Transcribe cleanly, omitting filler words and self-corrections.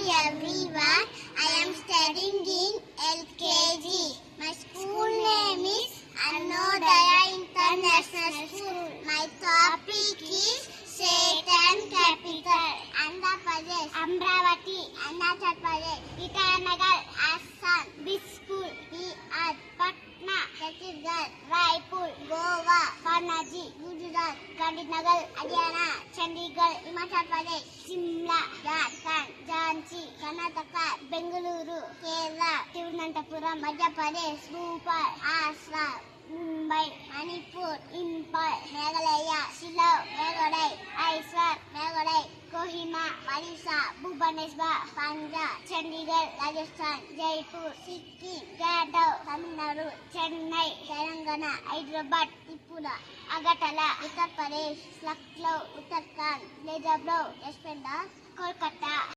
everyone. I am studying in LKG. My school name is Annodaya International School. My topic is state and capital. Andhra Pradesh, Amravati, Arunachal Pradesh, Itanagar, Assam. Big school, Bihar, Patna, Chhattisgarh, Raipur, Goa, Panaji, Gujarat, Gandhinagar, Haryana, Chandigarh, Himachal Pradesh, Shimla, Jharkhand, Jhansi, Karnataka, Bengaluru, Kerala, Thiruvananthapuram, Madhya Pradesh, Bhopal, Assam, Mumbai, Manipur, Imphal, Meghalaya, Shillong, Meghalaya, Mysore, Meghalaya, Kohima, Orissa, Bhubaneswar, Punjab, Chandigarh, Rajasthan, Jaipur, Sikkim, Gadhav, Tamil Nadu, Chennai, Telangana, Hyderabad, Tripura, Agartala, Uttar Pradesh, Lucknow, Uttarakhand, Lejablo, West Bengal, Kolkata.